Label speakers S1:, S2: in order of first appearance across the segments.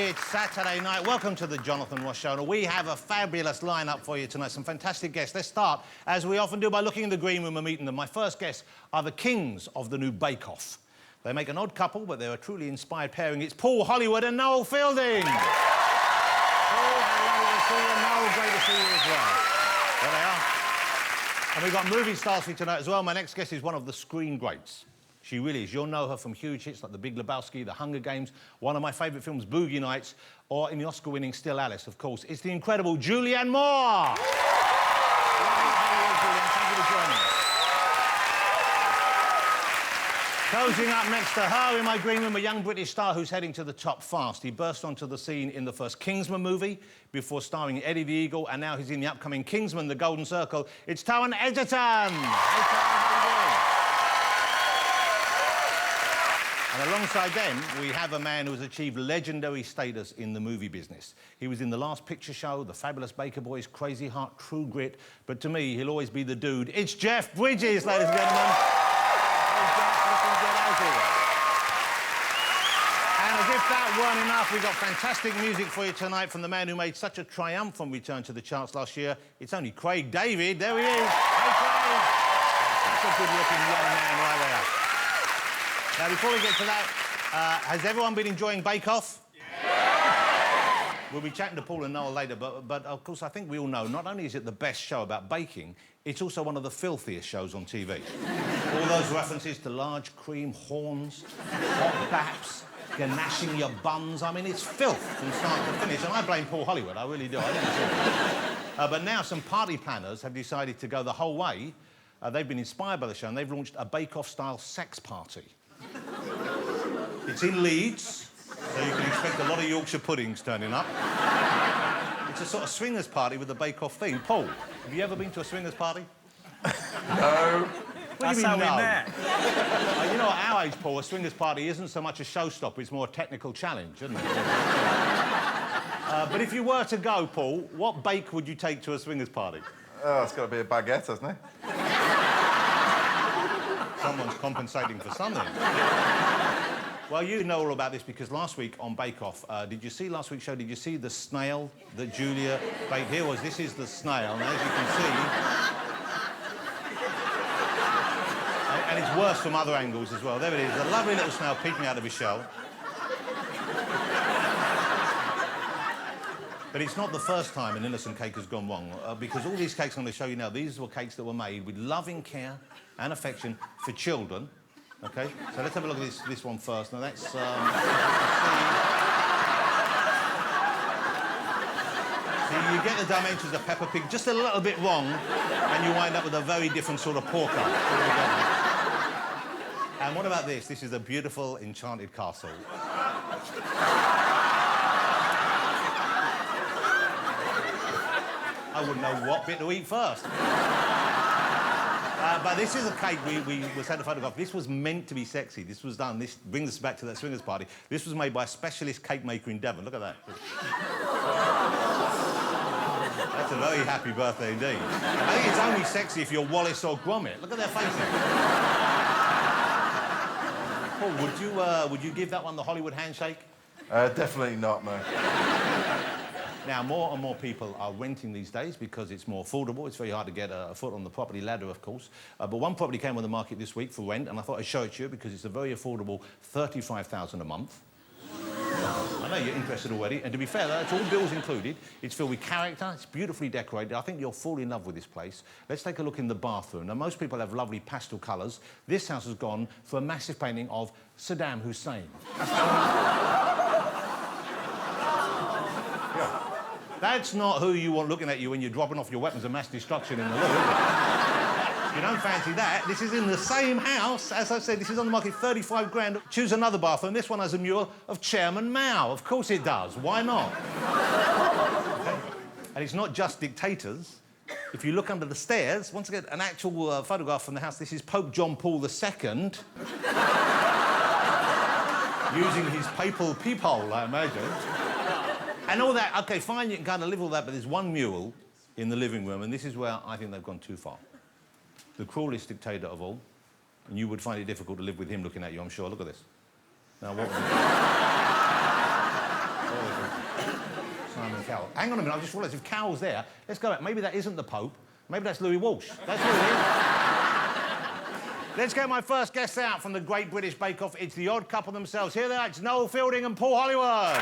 S1: It's Saturday night. Welcome to the Jonathan Ross Show. And we have a fabulous lineup for you tonight. Some fantastic guests. Let's start, as we often do, by looking in the green room and meeting them. My first guests are the kings of the new Bake Off. They make an odd couple, but they're a truly inspired pairing. It's Paul Hollywood and Noel Fielding. Paul, hello to see you. Noel, great to see you as well. There they are. And we've got movie stars for you tonight as well. My next guest is one of the screen greats. She really is. You'll know her from huge hits like The Big Lebowski, The Hunger Games, one of my favourite films, Boogie Nights, or in the Oscar-winning Still Alice, of course. It's the incredible Julianne Moore. Thank you for joining us. Closing up next to her in my green room, a young British star who's heading to the top fast. He burst onto the scene in the first Kingsman movie, before starring in Eddie the Eagle, and now he's in the upcoming Kingsman, The Golden Circle. It's Taron Egerton. Hey, Taron, how you doing? And alongside them, we have a man who has achieved legendary status in the movie business. He was in The Last Picture Show, The Fabulous Baker Boys, Crazy Heart, True Grit, but to me, he'll always be the dude. It's Jeff Bridges, ladies and gentlemen. And as if that weren't enough, we've got fantastic music for you tonight from the man who made such a triumphant return to the charts last year. It's only Craig David. There he is. Hey, Craig. That's a good-looking young man right there. Now, before we get to that, has everyone been enjoying Bake Off? Yeah. We'll be chatting to Paul and Noel later, but of course, I think we all know, not only is it the best show about baking, it's also one of the filthiest shows on TV. All those references to large cream horns, hot baps, ganashing your buns. I mean, it's filth from start to finish, and I blame Paul Hollywood, I really do. I didn't see it. But now some party planners have decided to go the whole way. They've been inspired by the show, and they've launched a Bake Off-style sex party. It's in Leeds, so you can expect a lot of Yorkshire puddings turning up. It's a sort of swingers party with a bake-off theme. Paul, have you ever been to a swingers party?
S2: No.
S1: That's how we met. You know, at our age, Paul, a swingers party isn't so much a showstopper, it's more a technical challenge, isn't it? But if you were to go, Paul, what bake would you take to a swingers party?
S2: Oh, it's got to be a baguette, hasn't it?
S1: Someone's compensating for something. Well, you know all about this because last week on Bake Off, did you see last week's show, did you see the snail that Julia baked? Here was, this is the snail, and as you can see... and it's worse from other angles as well. There it is, a lovely little snail peeking out of his shell. But it's not the first time an innocent cake has gone wrong, because all these cakes I'm going to show you now, these were cakes that were made with loving care and affection for children. OK? So let's have a look at this one first. Now, that's... so you get the dimensions of Peppa Pig just a little bit wrong, and you wind up with a very different sort of porker. And what about this? This is a beautiful, enchanted castle. I wouldn't know what bit to eat first. But this is a cake we was had a photograph. This was meant to be sexy. This was done. This brings us back to that swingers party. This was made by a specialist cake maker in Devon. Look at that. That's a very happy birthday indeed. I think it's only sexy if you're Wallace or Gromit. Look at their faces. Paul, would you give that one the Hollywood handshake?
S2: Definitely not, no.
S1: Now, more and more people are renting these days because it's more affordable. It's very hard to get a foot on the property ladder, of course. But one property came on the market this week for rent, and I thought I'd show it to you because it's a very affordable $35,000 a month. I know you're interested already, and to be fair, that's all bills included. It's filled with character, it's beautifully decorated. I think you'll fall in love with this place. Let's take a look in the bathroom. Now, most people have lovely pastel colours. This house has gone for a massive painting of Saddam Hussein. Yeah. That's not who you want looking at you when you're dropping off your weapons of mass destruction in the loo, is it? You don't fancy that. This is in the same house. As I said, this is on the market, 35 grand. Choose another bathroom. This one has a mural of Chairman Mao. Of course it does. Why not? Okay. And it's not just dictators. If you look under the stairs, once again, an actual photograph from the house. This is Pope John Paul II. Using his papal peephole, I imagine. And all that, OK, fine, you can kind of live with all that, but there's one mural in the living room, and this is where I think they've gone too far. The cruelest dictator of all, and you would find it difficult to live with him looking at you, I'm sure. Look at this. Now, what was it? hang on a minute, I just realised if Cal's there, let's go back. Maybe that isn't the Pope. Maybe that's Louis Walsh. That's who it is. Let's get my first guests out from the Great British Bake Off. It's the odd couple themselves. Here they are. It's Noel Fielding and Paul Hollywood.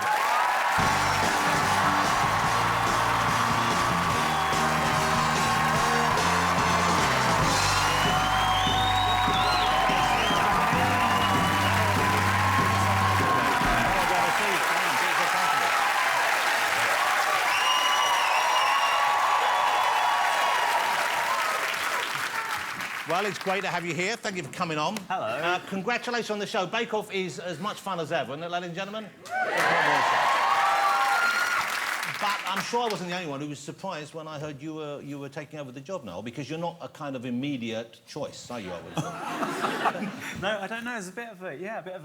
S1: Well, it's great to have you here. Thank you for coming on.
S3: Hello.
S1: Congratulations on the show. Bake Off is as much fun as ever, isn't it, ladies and gentlemen? But I'm sure I wasn't the only one who was surprised when I heard you were taking over the job, Noel, because you're not a kind of immediate choice, are you, I would have thought?
S3: No, I don't know. It's a bit of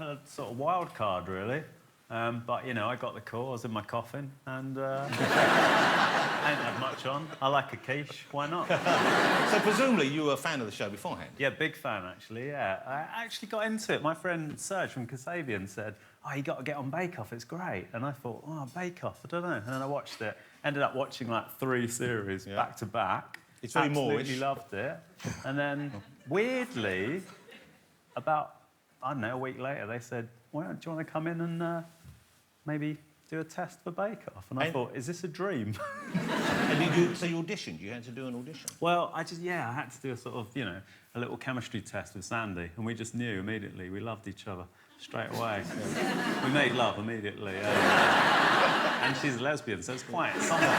S3: a sort of wild card, really. But, you know, I got the call, I was in my coffin, and I ain't had much on. I like a quiche, why not?
S1: So, presumably, you were a fan of the show beforehand?
S3: Yeah, big fan, actually, yeah. I actually got into it. My friend Serge from Kasabian said, oh, you got to get on Bake Off, it's great. And I thought, oh, Bake Off, I don't know. And then I watched it, ended up watching, like, 3 series back to back.
S1: It's very Moorish.
S3: Absolutely loved it. And then, weirdly, about, I don't know, a week later, they said, well, do you want to come in and maybe do a test for Bake Off? And I thought, is this a dream?
S1: And so you auditioned? You had to do an audition?
S3: Well, I had to do a sort of, you know, a little chemistry test with Sandy, and we just knew immediately. We loved each other straight away. We made love immediately. And she's a lesbian, so it's quite something.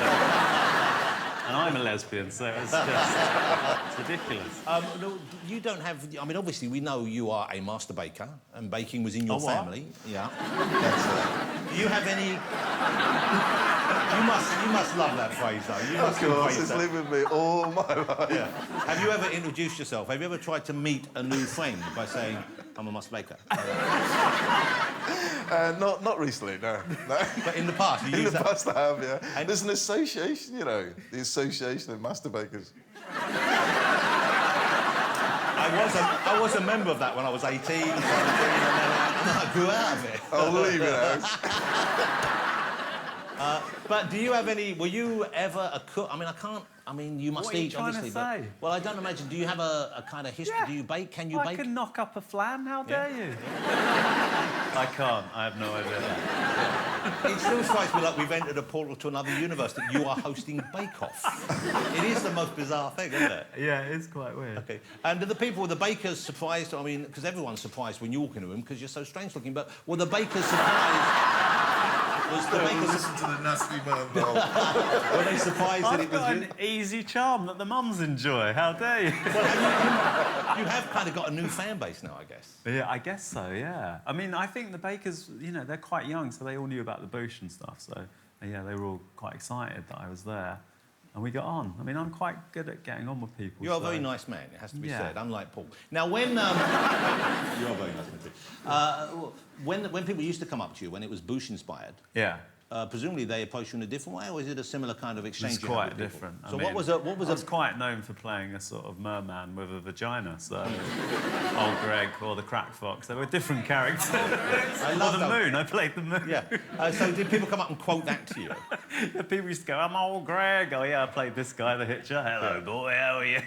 S3: And I'm a lesbian, so it's ridiculous.
S1: No, you don't have... I mean, obviously, we know you are a master baker, and baking was in your family. Yeah. Do you have any... you must love that phrase, though. You must
S2: of course, it's lived with me all my life.
S1: Yeah. Have you ever introduced yourself? Have you ever tried to meet a new friend by saying, I'm a master baker?
S2: Not recently, no.
S1: But in the past, you
S2: in
S1: used
S2: the
S1: that...
S2: past, I have, yeah.
S1: And
S2: there's an association, you know, the Association of Master Bakers.
S1: I was a member of that when I was 18, 17, and then I grew out of it.
S2: I'll leave it out.
S1: But do you have any... Were you ever a cook? I mean, I can't... I mean, you must eat, obviously.
S3: What are you trying to say?
S1: Well, I don't imagine... Do you have a kind of history?
S3: Yeah.
S1: Do you bake? Can you
S3: I
S1: bake?
S3: can knock up a flan, how dare you? I can't, I have no idea.
S1: It still strikes me like we've entered a portal to another universe, that you are hosting Bake Off. It is the most bizarre thing, isn't it?
S3: Yeah, it is quite weird.
S1: OK. And are the people, the bakers surprised? I mean, because everyone's surprised when you walk into a room because you're so strange-looking, but were the bakers surprised... Was the bakers...
S2: Listen to the nasty man, Noel.
S1: Were they surprised that it was
S3: I've
S1: you?
S3: got an easy charm that the mums enjoy, how dare you?
S1: Well, you have kind of got a new fan base now, I guess.
S3: Yeah, I guess so, yeah. I mean, I think the bakers, you know, they're quite young, so they all knew about the boosh and stuff, so, yeah, they were all quite excited that I was there. And we got on. I mean, I'm quite good at getting on with people.
S1: You're a very nice man, it has to be said, unlike Paul. Now, when... You're a very nice man, too. When people used to come up to you, when it was Boosh-inspired...
S3: Yeah.
S1: Presumably they approached you in a different way, or is it a similar kind of exchange?
S3: It's quite different.
S1: So
S3: I mean,
S1: what was
S3: I was quite known for playing a sort of merman with a vagina, so Old Greg or the Crack Fox, they were different characters.
S1: I love
S3: or the Moon, I played the Moon.
S1: Yeah. So did people come up and quote that to you?
S3: Yeah, people used to go, I'm Old Greg. Oh yeah, I played this guy, the Hitcher. Hello boy, how are you?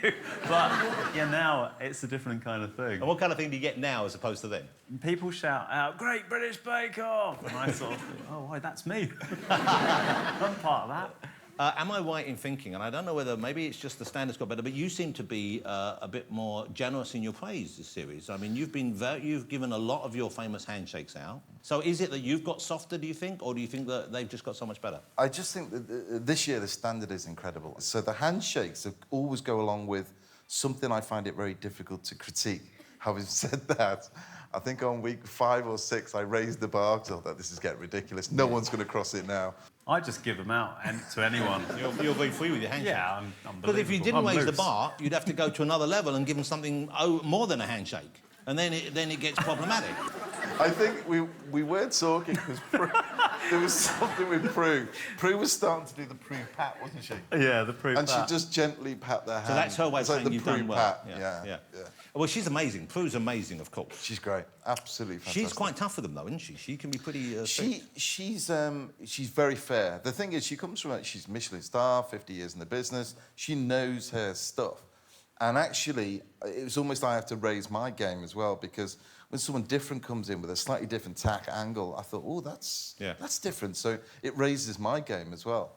S3: But yeah, now it's a different kind of thing.
S1: And what kind of thing do you get now as opposed to then?
S3: People shout out, Great British Bake Off! And I sort of think, oh, why, that's me. I'm part of that.
S1: Am I right in thinking, and I don't know whether maybe it's just the standards got better, but you seem to be a bit more generous in your praise this series. I mean, you've given a lot of your famous handshakes out. So is it that you've got softer, do you think, or do you think that they've just got so much better?
S2: I just think that this year the standard is incredible. So the handshakes always go along with something I find it very difficult to critique. Having said that, I think on week 5 or 6, I raised the bar because I thought, this is getting ridiculous. No one's going to cross it now.
S3: I just give them out to anyone.
S1: You're very free with your handshake.
S3: Yeah, I'm unbelievable.
S1: Because if you didn't raise the bar, you'd have to go to another level and give them something more than a handshake. And then it gets problematic.
S2: I think we weren't talking because there was something with Prue. Prue was starting to do the Prue pat, wasn't she?
S3: Yeah, the proof.
S2: And she just gently pat their hand.
S1: So that's her way of
S2: It's like
S1: saying
S2: the
S1: you've
S2: Prue
S1: done well.
S2: pat.
S1: Yeah.
S2: Yeah.
S1: Well, she's amazing. Prue's amazing, of course.
S2: She's great. Absolutely fantastic.
S1: She's quite tough for them, though, isn't she? She can be pretty...
S2: She's very fair. The thing is, she comes from... She's Michelin star, 50 years in the business. She knows her stuff. And actually, it was almost I have to raise my game as well, because when someone different comes in with a slightly different tack angle, I thought, oh, that's different. So it raises my game as well.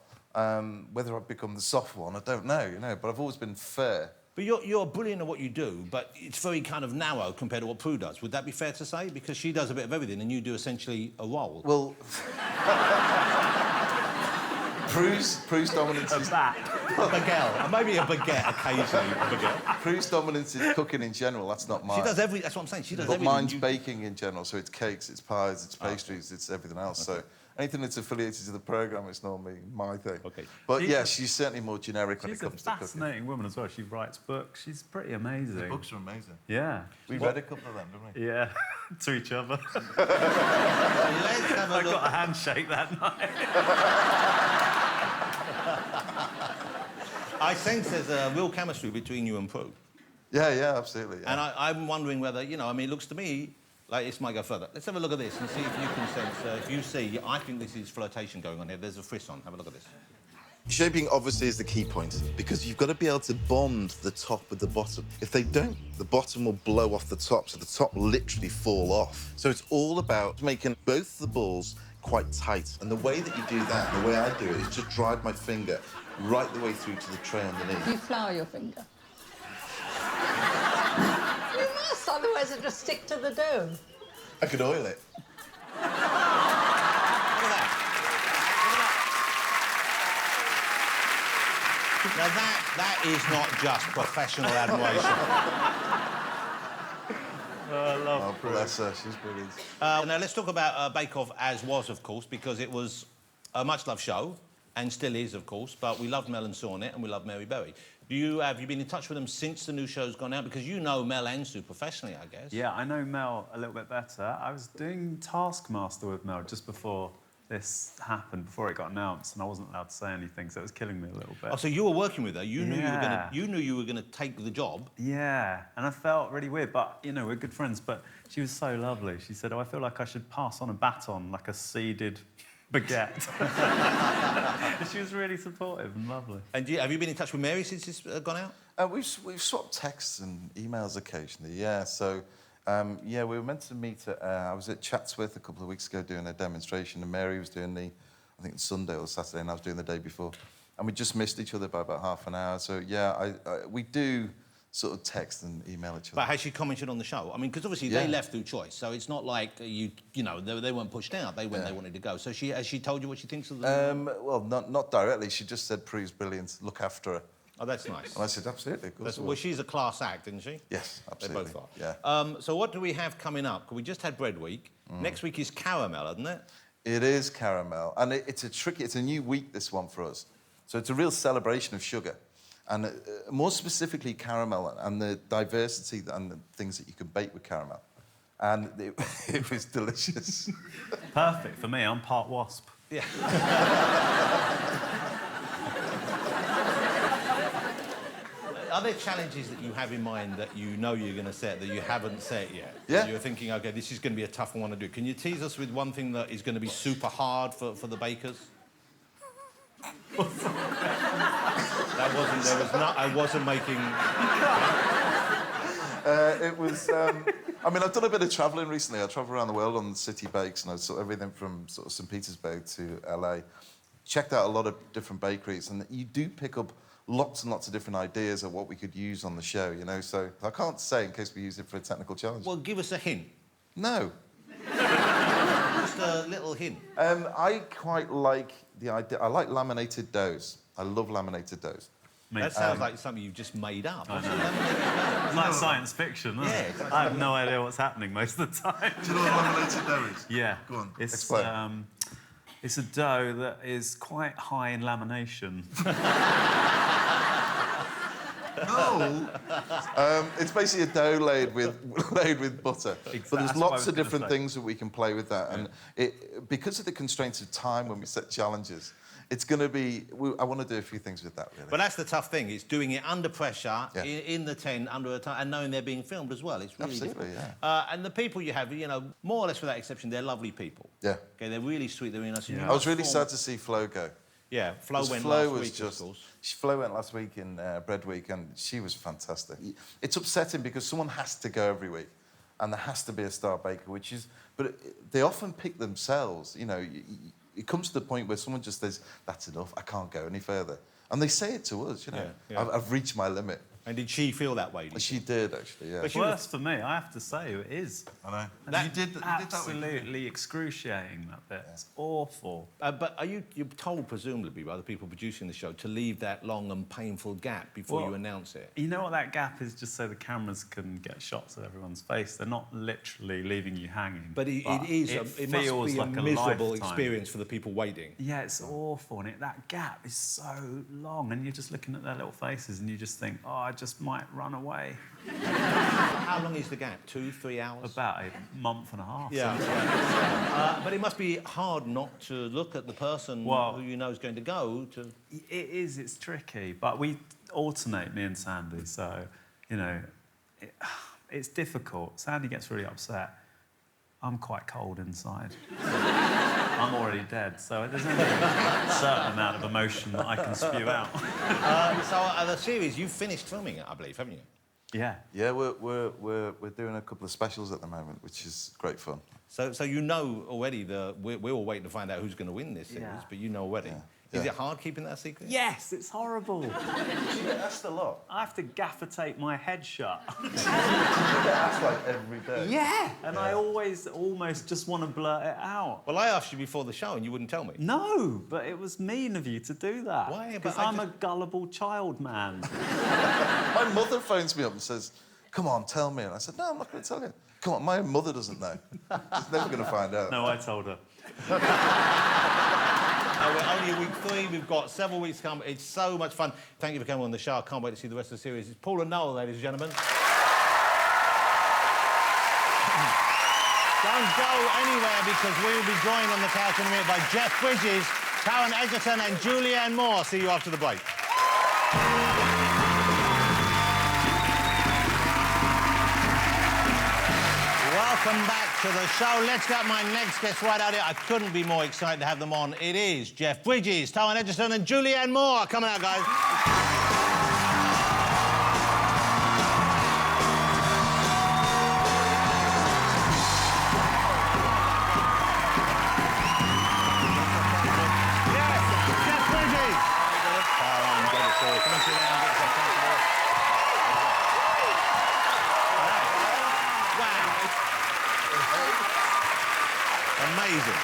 S2: Whether I've become the soft one, I don't know, but I've always been fair.
S1: But you're brilliant at what you do, but it's very kind of narrow compared to what Prue does. Would that be fair to say? Because she does a bit of everything and you do essentially a role.
S2: Well, Prue's dominance is...
S1: A baguette. Maybe a baguette occasionally. A baguette.
S2: Prue's dominance is cooking in general. That's not mine.
S1: She does every... That's what I'm saying. She does
S2: but
S1: everything.
S2: Mine's baking in general, so it's cakes, it's pies, it's pastries, it's everything else.
S1: Okay.
S2: So anything that's affiliated to the programme is normally my thing.
S1: Okay.
S2: But yeah, she's certainly more generic when it comes to cooking.
S3: She's a fascinating woman as well. She writes books. She's pretty amazing.
S2: The books are amazing.
S3: Yeah.
S2: We read a couple of them, didn't we?
S3: Yeah, to each other.
S1: Let's have a
S3: I
S1: look.
S3: got a handshake that night.
S1: I sense there's a real chemistry between you and Prue.
S2: Yeah, absolutely. Yeah.
S1: And I'm wondering whether, I mean, it looks to me like this might go further. Let's have a look at this and see if you can sense, if you see, I think this is flirtation going on here. There's a frisson. Have a look at this.
S4: Shaping obviously is the key point because you've got to be able to bond the top with the bottom. If they don't, the bottom will blow off the top, so the top will literally fall off. So it's all about making both the balls quite tight. And the way that you do that, the way I do it, is just drive my finger right the way through to the tray underneath.
S5: You flour your finger. You must, otherwise it'll just stick to the dough.
S4: I could oil it.
S1: Look at that. Now that is not just professional admiration.
S3: I love
S2: Oh, bless her, she's brilliant.
S1: Now let's talk about Bake Off as was, of course, because it was a much-loved show, and still is, of course, but we loved Mel and Sue on it, and we love Mary Berry. Have you been in touch with them since the new show's gone out? Because you know Mel and Sue professionally, I guess.
S3: Yeah, I know Mel a little bit better. I was doing Taskmaster with Mel just before this happened, before it got announced, and I wasn't allowed to say anything, so it was killing me a little bit.
S1: Oh, so you were working with her. You knew
S3: Yeah.
S1: you knew you were gonna take the job.
S3: Yeah, and I felt really weird, but, we're good friends, but she was so lovely. She said, I feel like I should pass on a baton, like a seeded baguette. She was really supportive and lovely.
S1: And have you been in touch with Mary since it's gone out?
S2: We've swapped texts and emails occasionally, yeah. So, we were meant to meet I was at Chatsworth a couple of weeks ago doing a demonstration, and Mary was doing I think Sunday or Saturday, and I was doing the day before. And we just missed each other by about half an hour. So, yeah, we do sort of text and email each other.
S1: But has she commented on the show? I mean, because obviously they left through choice, so it's not like they weren't pushed out. They went, they wanted to go. So has she told you what she thinks of them?
S2: Well, not directly. She just said, Prue's brilliant, look after her.
S1: Oh, that's nice.
S2: And I said, absolutely, of course I will.
S1: Well, she's a class act, isn't she?
S2: Yes, absolutely.
S1: They both are.
S2: Yeah.
S1: So what do we have coming up? We just had Bread Week. Next week is Caramel, isn't it?
S2: It is caramel, and it's a new week, this one, for us. So it's a real celebration of sugar. And more specifically, caramel and the diversity and the things that you can bake with caramel. And it was delicious.
S3: Perfect for me, I'm part wasp.
S1: Yeah. Are there challenges that you have in mind that you know you're going to set that you haven't set yet?
S2: Yeah.
S1: You're thinking, OK, this is going to be a tough one to do. Can you tease us with one thing that is going to be super hard for the bakers? I wasn't making...
S2: It was... I mean, I've done a bit of travelling recently. I travel around the world on city bakes, and I saw everything from sort of St. Petersburg to LA. Checked out a lot of different bakeries, and you do pick up lots and lots of different ideas of what we could use on the show, So I can't say in case we use it for a technical challenge.
S1: Well, give us a hint.
S2: No.
S1: Just a little hint.
S2: I quite like the idea... I like laminated doughs. I love laminated doughs.
S1: That sounds like something you've just made up.
S3: It's like science fiction, isn't it?
S1: Exactly.
S3: I have no idea what's happening most of the time.
S2: Do you know what laminated dough is?
S3: Yeah.
S2: Go on,
S3: explain. It's a dough that is quite high in lamination.
S2: It's basically a dough laid with butter.
S3: Exactly.
S2: But there's
S3: That's what I
S2: lots
S3: was
S2: of
S3: gonna
S2: different
S3: say.
S2: things that we can play with that. And because of the constraints of time when we set challenges, it's going to be... I want to do a few things with that, really.
S1: But that's the tough thing, is doing it under pressure,
S2: Yeah.
S1: in the tent, under a time, and knowing they're being filmed as well. It's really
S2: Absolutely,
S1: difficult. And the people you have, you know, more or less without exception, they're lovely people.
S2: Yeah.
S1: Okay, they're really sweet, they're really nice.
S3: Yeah.
S2: I was really sad to see Flo go.
S1: Yeah, Flo went
S2: Flo
S1: last
S2: was
S1: week,
S2: just...
S1: of course.
S2: Flo went last week in Bread Week, and she was fantastic. It's upsetting because someone has to go every week, and there has to be a star baker, which is... But they often pick themselves, you know. It comes to the point where someone just says, that's enough, I can't go any further. And they say it to us, you know.
S1: Yeah, yeah.
S2: I've reached my limit.
S1: And did she feel that way?
S2: She did, actually, yeah.
S1: But
S3: Worse for me, I have to say, it is.
S2: I know.
S3: That,
S2: you did that week.
S3: absolutely excruciating, that bit. It's awful.
S1: But you're told, presumably, by the people producing the show, to leave that long and painful gap before you announce it?
S3: You know what that gap is? Just so the cameras can get shots of everyone's face. They're not literally leaving you hanging.
S1: But it must be a miserable experience for the people waiting.
S3: Yeah, it's awful. And that gap is so long. And you're just looking at their little faces and you just think, oh, I just might run away.
S1: How long is the gap? 2, 3 hours?
S3: About a month and a half.
S1: Yeah. But it must be hard not to look at the person who you know is going to go to...
S3: It is, it's tricky. But we alternate, me and Sandy, so, you know, it's difficult. Sandy gets really upset. I'm quite cold inside. I'm already dead, so there's only a certain amount of emotion that I can spew out.
S1: So the series, you've finished filming it, I believe, haven't you?
S3: Yeah.
S2: Yeah, we're doing a couple of specials at the moment, which is great fun.
S1: So you know already we're all waiting to find out who's going to win this series, but you know already. Is it hard keeping that secret?
S3: Yes, it's horrible.
S2: You get asked a lot.
S3: I have to gaffer tape my head shut.
S2: You get asked like every day.
S3: Yeah. And I always almost just want to blurt it out.
S1: Well, I asked you before the show and you wouldn't tell me.
S3: No, but it was mean of you to do that.
S1: Why?
S3: Because
S1: But
S3: I'm a gullible child man.
S2: My mother phones me up and says, come on, tell me. And I said, no, I'm not going to tell you. Come on, my mother doesn't know. She's never going to find out.
S3: No, I told her.
S1: We're only at week 3. We've got several weeks to come. It's so much fun. Thank you for coming on the show. I can't wait to see the rest of the series. It's Paul and Noel, ladies and gentlemen. Don't go anywhere because we'll be joined on the couch in a minute by Jeff Bridges, Taron Egerton and Julianne Moore. See you after the break. Welcome back to the show. Let's get my next guest right out here. I couldn't be more excited to have them on. It is Jeff Bridges, Taron Egerton and Julianne Moore. Coming out, guys. Amazing.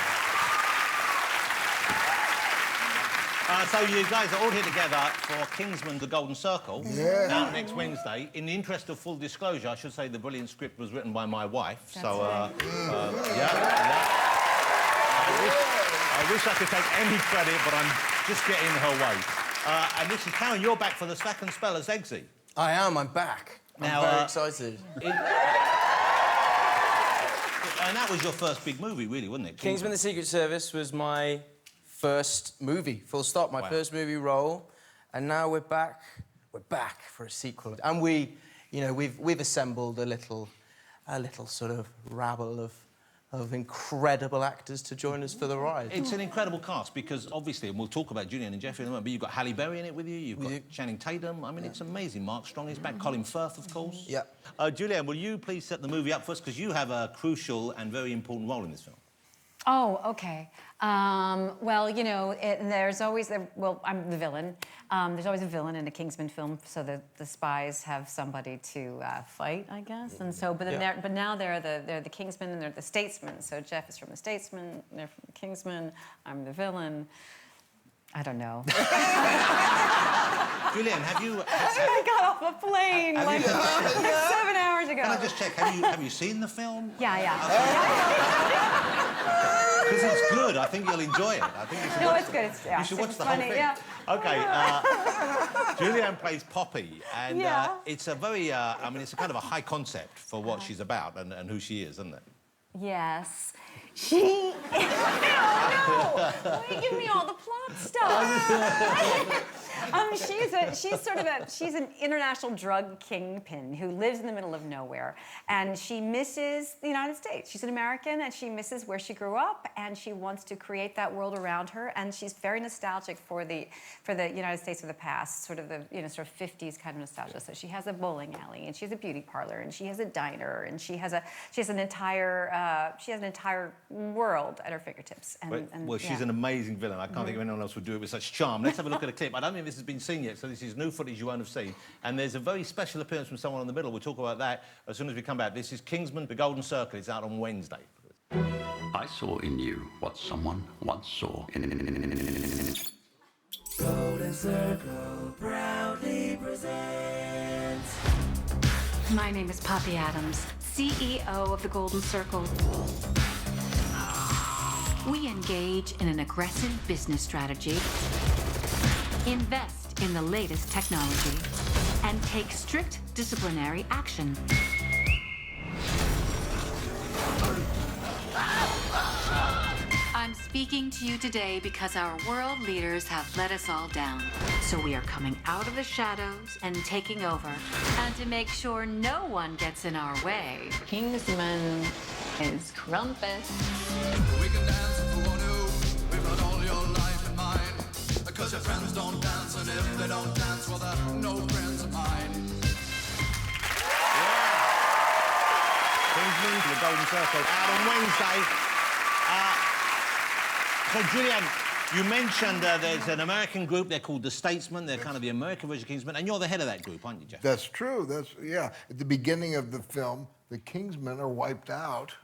S1: So you guys are all here together for Kingsman: The Golden Circle.
S6: Yeah.
S1: Out next Wednesday. In the interest of full disclosure, I should say the brilliant script was written by my wife.
S7: That's
S1: so,
S7: right.
S1: I wish I could take any credit, but I'm just getting her way. And this is Karen. You're back for the second spell as Eggsy.
S6: I am, I'm back.
S1: Now,
S6: I'm very excited.
S1: And that was your first big movie, really, wasn't it?
S6: Kingsman: The Secret Service was my first movie, full stop, my first movie role. And now we're back for a sequel. And we've assembled a little sort of rabble of incredible actors to join us for the ride.
S1: It's an incredible cast because, obviously, and we'll talk about Julianne and Jeffrey in a moment, but you've got Halle Berry in it with you, you've got Channing Tatum. I mean, it's amazing. Mark Strong is back, Colin Firth, of course.
S6: Yeah.
S1: Julianne, will you please set the movie up for us? Because you have a crucial and very important role in this film.
S7: Oh, okay. Well, you know, there's always... I'm the villain. There's always a villain in a Kingsman film, so the spies have somebody to fight, I guess. And so, but now they're the Kingsmen and they're the statesmen. So Jeff is from the statesmen, they're from the Kingsmen. I'm the villain. I don't know.
S1: Julian, have you...
S7: I got off a plane like 7 hours ago.
S1: Can I just check, have you seen the film?
S7: Yeah.
S1: Because it's good. I think you'll enjoy it. I think you should
S7: No,
S1: watch
S7: it's good. It's, yeah,
S1: You should
S7: it's
S1: watch the
S7: funny,
S1: whole thing.
S7: yeah.
S1: Okay, Julianne plays Poppy, and
S7: Yeah.
S1: it's a very, I mean, it's a kind of a high concept for what she's about and who she is, isn't it?
S7: Yes. She... Oh, no! Why you give me all the plot stuff? She's an international drug kingpin who lives in the middle of nowhere, and she misses the United States. She's an American, and she misses where she grew up, and she wants to create that world around her, and she's very nostalgic for the United States of the past, sort of 50s kind of nostalgia. So she has a bowling alley, and she has a beauty parlor, and she has a diner, and she has an entire world at her fingertips.
S1: Well, she's an amazing villain. I can't think of anyone else would do it with such charm. Let's have a look at a clip. I don't think this has been seen yet, so this is new footage you won't have seen. And there's a very special appearance from someone in the middle. We'll talk about that as soon as we come back. This is Kingsman, The Golden Circle. It's out on Wednesday.
S8: I saw in you what someone once saw in.
S9: Golden Circle proudly presents.
S10: My name is Poppy Adams, CEO of the Golden Circle. We engage in an aggressive business strategy, invest in the latest technology, and take strict disciplinary action. I'm speaking to you today because our world leaders have let us all down. So we are coming out of the shadows and taking over. And to make sure no one gets in our way,
S5: Kingsman is Krampus.
S9: We can dance if we want to. We've got all your life in mind. Because your friends don't dance, and if they don't dance, well, they're no friends of mine.
S1: Kingsman, The Golden Circle, out on Wednesday. So, Julian, you mentioned there's an American group. They're called the Statesmen. They're kind of the American version of Kingsman, and you're the head of that group, aren't you, Jeff?
S11: That's true. Yeah. At the beginning of the film, the Kingsmen are wiped out,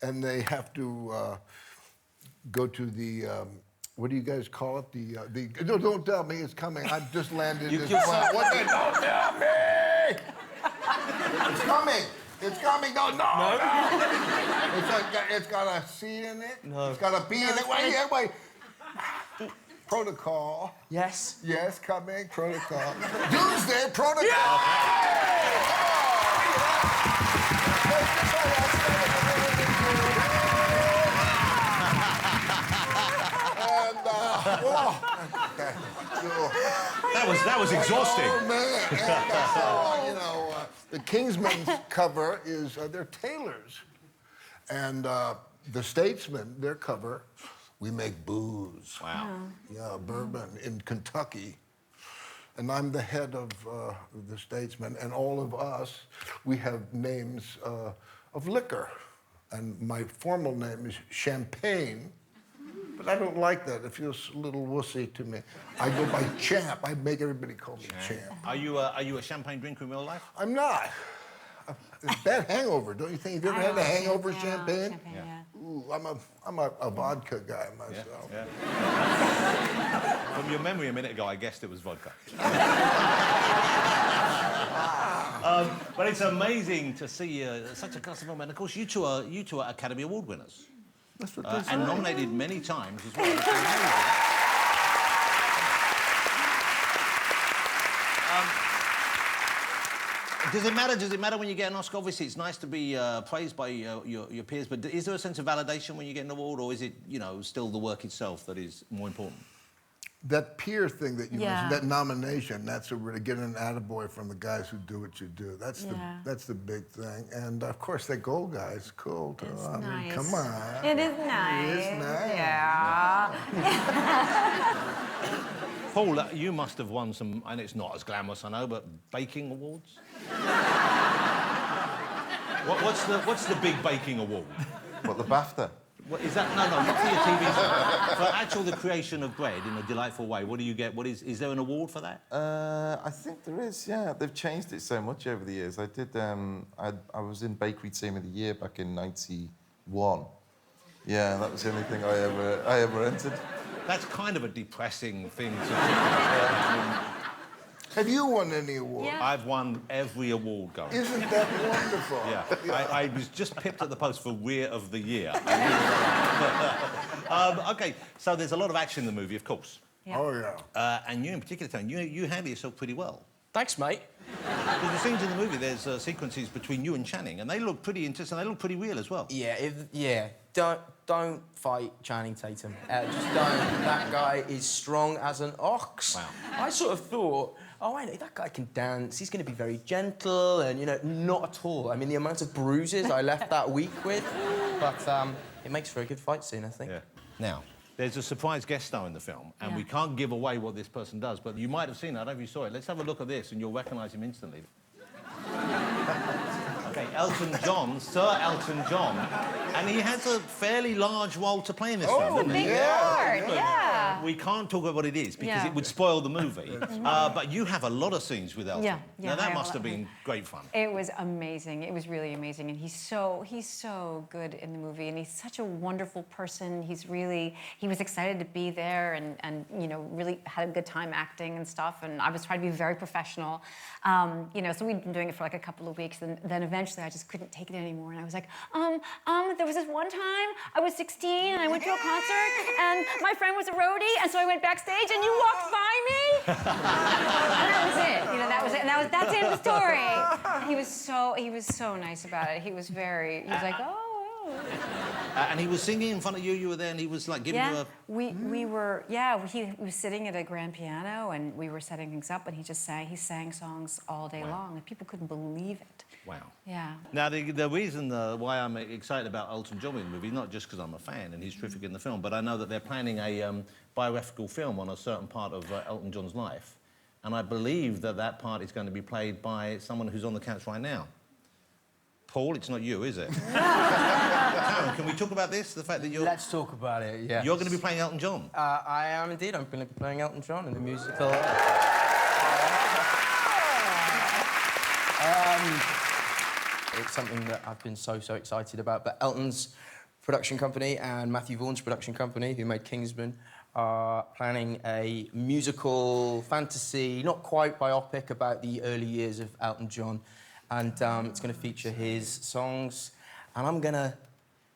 S11: and they have to go to the. What do you guys call it? No, don't tell me it's coming. I've just landed in this plane. Don't tell me! It's coming! It's coming! No! It's got a C in it? No. It's got a B in it? Wait. Protocol.
S6: Yes.
S11: Yes, coming. Protocol. Doomsday Protocol!
S1: That was exhausting.
S11: Oh, man. And, the Kingsman's cover is, they're tailors. And the Statesmen, their cover, we make booze.
S1: Wow.
S11: Yeah, bourbon in Kentucky. And I'm the head of the Statesmen, and all of us, we have names of liquor. And my formal name is Champagne. But I don't like that. It feels a little wussy to me. I go by Champ. I make everybody call me Champ.
S1: Are you a champagne drinker in real life?
S11: I'm not. It's a bad hangover, don't you think? Have you ever had a hangover champagne?
S7: Yeah.
S11: Ooh, I'm a vodka guy myself.
S1: Yeah. From your memory a minute ago, I guessed it was vodka. But it's amazing to see such a cast of film, and of course you two are Academy Award winners.
S11: That's what they say.
S1: And nominated many times as well. It's amazing. Does it matter when you get an Oscar? Obviously, it's nice to be praised by your peers, but is there a sense of validation when you get an award, or is it, still the work itself that is more important?
S11: That peer thing that you mentioned, that nomination, that's to really get an attaboy from the guys who do what you do. That's the big thing. And of course, that gold guy is cool too.
S7: It's
S11: I mean,
S7: nice.
S11: come on.
S7: It is nice.
S11: It is nice.
S7: Yeah.
S1: Paul, you must have won some, and it's not as glamorous, I know, but baking awards. What's the big baking award?
S2: What, the BAFTA?
S1: What is that? No, not for your TV show. For the creation of bread in a delightful way. What do you get? Is there an award for that?
S2: I think there is, yeah. They've changed it so much over the years. I was in Bakery Team of the Year back in '91. Yeah, that was the only thing I ever entered.
S1: That's kind of a depressing thing to do.
S11: Have you won any awards?
S7: Yeah.
S1: I've won every award going.
S11: Isn't that wonderful?
S1: Yeah. I was just pipped at the post for Rear of the Year. OK, so there's a lot of action in the movie, of course.
S7: Yeah.
S11: Oh, yeah.
S1: And you in particular, Tony, you handle yourself pretty well.
S6: Thanks, mate.
S1: Because the scenes in the movie, there's sequences between you and Channing, and they look pretty intense, and they look pretty real as well.
S6: Yeah, don't fight Channing Tatum. Just don't. That guy is strong as an ox.
S1: Wow.
S6: I sort of thought, oh, I know, that guy can dance. He's going to be very gentle, and, you know, not at all. I mean, the amount of bruises I left that week with, but it makes for a good fight scene, I think.
S1: Yeah. Now, there's a surprise guest star in the film, and we can't give away what this person does, but you might have seen it. I don't know if you saw it. Let's have a look at this, and you'll recognise him instantly. OK, Elton John, Sir Elton John, and he has a fairly large role to play in this film, doesn't he?
S7: Big part, yeah.
S1: We can't talk about what it is because
S7: Yeah.
S1: it would spoil the movie. But you have a lot of scenes with Elton.
S7: Yeah,
S1: Now
S7: I
S1: that
S7: have a
S1: must
S7: lot.
S1: have been great fun.
S7: It was amazing. It was really amazing, and he's so good in the movie, and he's such a wonderful person. He was excited to be there, and you know, really had a good time acting and stuff. And I was trying to be very professional, you know. So we'd been doing it for like a couple of weeks, and then eventually I just couldn't take it anymore, and I was like, there was this one time I was 16 and I went to a concert, and my friend was a roadie, and so I went backstage, and you walked by me, and that was it. You know, that was it, and that's the end of the story. He was so nice about it. He was like, oh.
S1: And he was singing in front of you. You were there, and he was like giving you a.
S7: We were. He was sitting at a grand piano, and we were setting things up, and he sang songs all day long, and people couldn't believe it.
S1: Wow.
S7: Yeah.
S1: Now, the reason why I'm excited about Elton John in the movie, not just because I'm a fan and he's terrific in the film, but I know that they're planning a biographical film on a certain part of Elton John's life. And I believe that part is going to be played by someone who's on the couch right now. Paul, it's not you, is it? Karen, can we talk about this? The fact that you're...
S6: Let's talk about it, yeah.
S1: You're going to be playing Elton John?
S6: I am indeed. I'm going to be playing Elton John in the musical. It's something that I've been so excited about. But Elton's production company and Matthew Vaughan's production company, who made Kingsman, are planning a musical fantasy, not quite biopic, about the early years of Elton John. And it's going to feature his songs. And I'm going to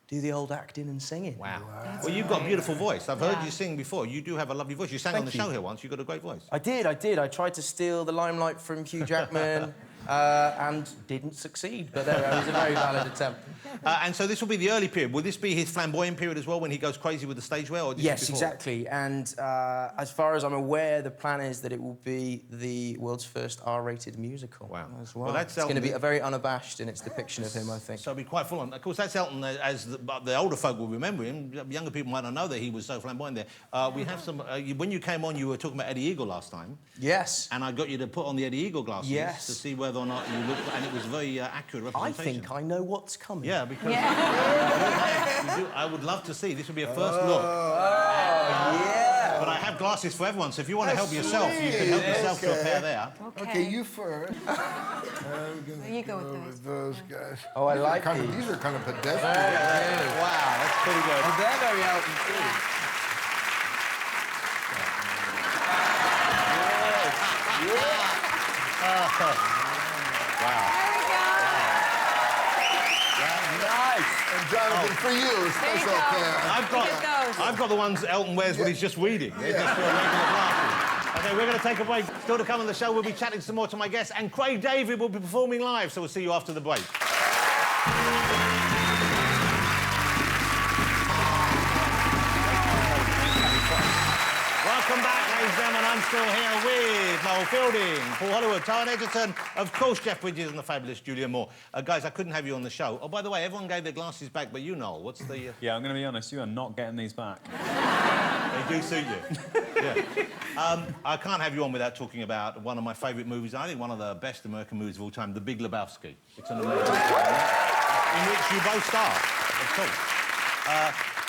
S6: do the old acting and singing.
S1: Wow. Well, you've got a beautiful voice. I've heard you sing before. You do have a lovely voice. You sang on the
S6: Thank
S1: show
S6: you.
S1: here once. You've got a great voice.
S6: I did. I tried to steal the limelight from Hugh Jackman and didn't succeed. But there, it was a very valid attempt.
S1: And so this will be the early period. Will this be his flamboyant period as well, when he goes crazy with the stage wear? Or this
S6: Yes,
S1: is before?
S6: exactly. And as far as I'm aware, the plan is that it will be the world's first R-rated musical.
S1: Wow.
S6: As well.
S1: Well, that's
S6: it's going to
S1: Elton.
S6: be very unabashed in its depiction of him, I think.
S1: So it'll be quite full on. Of course, that's Elton, as the older folk will remember him. Younger people might not know that he was so flamboyant there. We have some... when you came on, you were talking about Eddie Eagle last time.
S6: Yes.
S1: And I got you to put on the Eddie Eagle glasses to see whether or not you looked... And it was very accurate
S6: I
S1: representation.
S6: think I know what's coming.
S1: Yeah, because... I would love to see. This would be a first look.
S6: Yeah.
S1: But I have glasses for everyone, so if you want to help yourself, you can help yourself to a pair there.
S11: Okay, you first.
S7: You go with
S11: those guys.
S6: Oh, I like these.
S11: These are kind of pedestrian.
S1: Wow, that's pretty good.
S6: Oh, they're very Elton too.
S1: Wow.
S6: Nice.
S11: And Jonathan, for you, special care.
S1: I've got the ones Elton wears when he's just reading. They're just for regular glasses. OK, we're going to take a break. Still to come on the show, we'll be chatting some more to my guests, and Craig David will be performing live, so we'll see you after the break. Welcome back, ladies and gentlemen. I'm still here with Noel Fielding, Paul Hollywood, Tara Edgerton, of course, Jeff Bridges and the fabulous Julia Moore. Guys, I couldn't have you on the show. Oh, by the way, everyone gave their glasses back, but you, Noel, what's the...
S3: Yeah, I'm going to be honest, you are not getting these back.
S1: They do suit you. Yeah. I can't have you on without talking about one of my favourite movies, I think one of the best American movies of all time, The Big Lebowski. It's an amazing film, in which you both star, of course.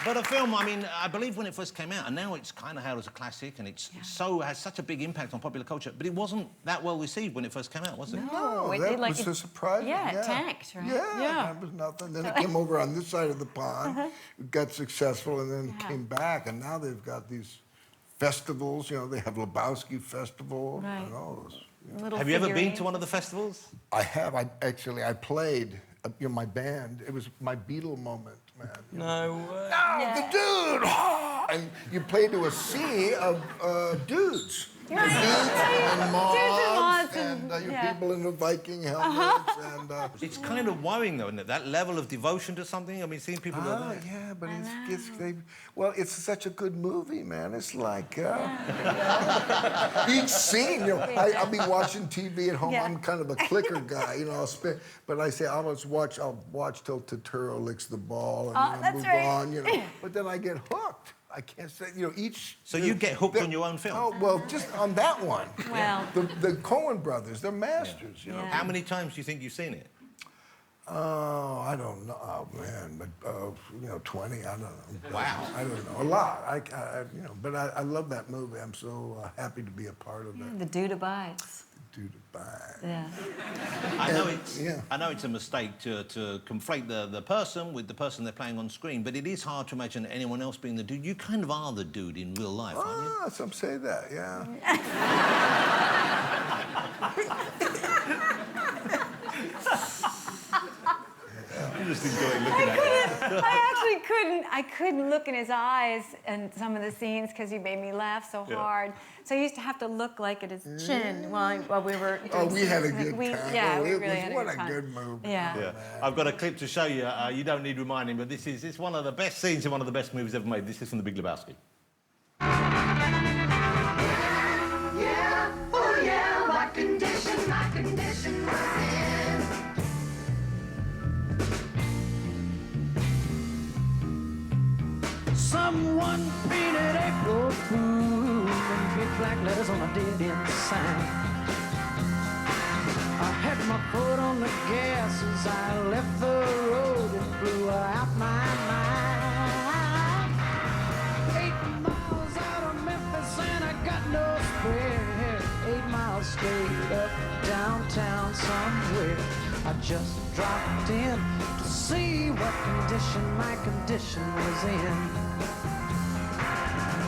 S1: But a film, I mean, I believe when it first came out, and now it's kind of hailed as a classic, and it's has such a big impact on popular culture, but it wasn't that well received when it first came out, was it?
S11: No, that was a surprise.
S7: Yeah, it tanked, right?
S11: Yeah, that was nothing. Then it came over on this side of the pond, got successful, and then came back, and now they've got these festivals. You know, they have Lebowski Festival
S7: Right.
S11: and all those.
S7: Little
S1: Have you ever been
S7: figurines.
S1: to one of the festivals?
S11: I have. I played. You know, my band. It was my Beatle moment, man.
S6: No way.
S11: Oh, the dude! And you play to a sea of dudes.
S7: Right.
S11: Dudes and moths
S7: and
S11: and your
S7: yeah.
S11: people in the Viking helmets and.
S1: It's kind of worrying, though, isn't it? That level of devotion to something. I mean, seeing people go there.
S11: Yeah, but well, it's such a good movie, man. It's like each scene. You know, I'll be watching TV at home.
S7: Yeah.
S11: I'm kind of a clicker guy, you know. But I say I'll watch till Turturro licks the ball and
S7: that's
S11: move
S7: right.
S11: on, you know. But then I get hooked. I can't say, you know, each.
S1: So you get hooked on your own film?
S11: Oh well, just on that one.
S7: Well.
S11: The Coen brothers, they're masters, you know.
S7: Yeah.
S1: How many times do you think you've seen it?
S11: Oh, I don't know, man, but you know, 20. I don't know.
S1: Wow.
S11: I don't know, a lot. You know, but I love that movie. I'm so happy to be a part of that.
S7: The dude abides.
S11: Dude, bye.
S7: Yeah.
S1: I know
S11: Yeah.
S1: it's a mistake to conflate the person with the person they're playing on screen, but it is hard to imagine anyone else being the dude. You kind of are the dude in real life, aren't you?
S11: Ah, some say that, yeah.
S1: I'm just enjoying looking at it.
S7: I couldn't look in his eyes in some of the scenes because he made me laugh so hard. So I used to have to look like at his chin while we were doing
S11: Oh, we had a
S7: scenes.
S11: good time.
S7: Yeah,
S11: Oh,
S7: we
S11: it
S7: really
S11: was,
S7: had a
S11: what
S7: good time.
S11: a good movie.
S7: Yeah.
S1: Yeah. I've got a clip to show you. You don't need reminding, but it's one of the best scenes in one of the best movies ever made. This is from The Big Lebowski.
S9: Yeah, oh yeah, my condition was in.
S12: Someone painted April Fool in big black letters on a dead-end sign. I had my foot on the gas as I left the road and blew out my mind. 8 miles out of Memphis and I got no spare. 8 miles straight up downtown somewhere. I just dropped in to see what condition my condition was in.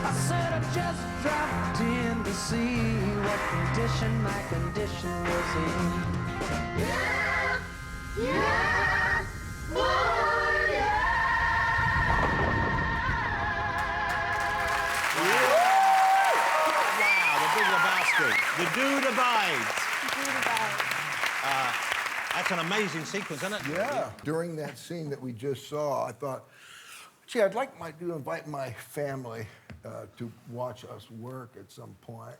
S12: I said I just dropped in to see what condition my condition was in.
S9: Yeah, yeah, oh yeah.
S1: Wow, The Big Lebowski. The dude abides. That's an amazing sequence, isn't it?
S11: Yeah. During that scene that we just saw, I thought, gee, I'd like to invite my family to watch us work at some point,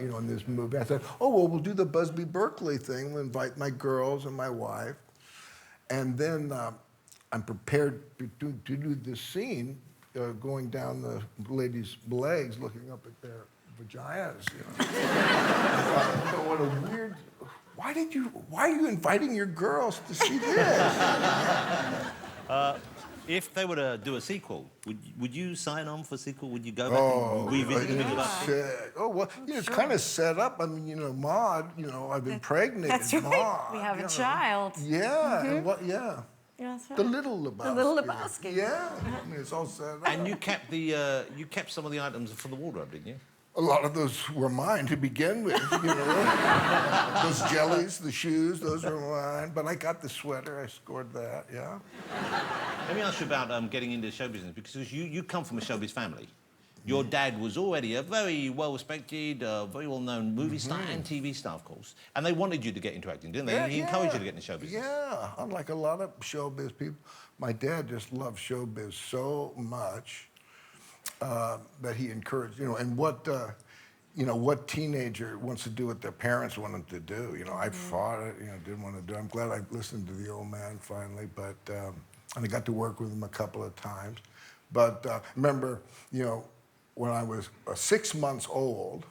S11: you know, in this movie. I said, oh, well, we'll do the Busby Berkeley thing. We'll invite my girls and my wife. And then I'm prepared to do this scene going down the ladies' legs, looking up at their vaginas, you know. I thought, what a weird... Why are you inviting your girls to see this?
S1: If they were to do a sequel, would you sign on for a sequel? Would you go back and revisit The Big Lebowski?
S11: Oh, well, you know, it's kind of set up. I mean, you know, Maude, you know, I've impregnated
S7: That's right.
S11: Maude.
S7: We have
S11: you
S7: a
S11: know.
S7: child.
S11: Yeah, and what, yeah.
S7: Yeah, that's right.
S11: The little Lebowski.
S7: The little Lebowski.
S11: Yeah, I mean, it's all set up.
S1: And you kept some of the items from the wardrobe, didn't you?
S11: A lot of those were mine to begin with, you know. Those jellies, the shoes, those were mine. But I got the sweater, I scored that, yeah.
S1: Let me ask you about getting into show business, because you come from a showbiz family. Your dad was already a very well-respected, very well-known movie star and TV star, of course. And they wanted you to get into acting, didn't they?
S11: Yeah,
S1: He encouraged you to get into show business.
S11: Yeah, unlike a lot of showbiz people. My dad just loved showbiz so much that he encouraged, you know, and what teenager wants to do what their parents want them to do? You know, I fought it, you know, didn't want to do it. I'm glad I listened to the old man finally, but, and I got to work with him a couple of times. But remember, you know, when I was 6 months old,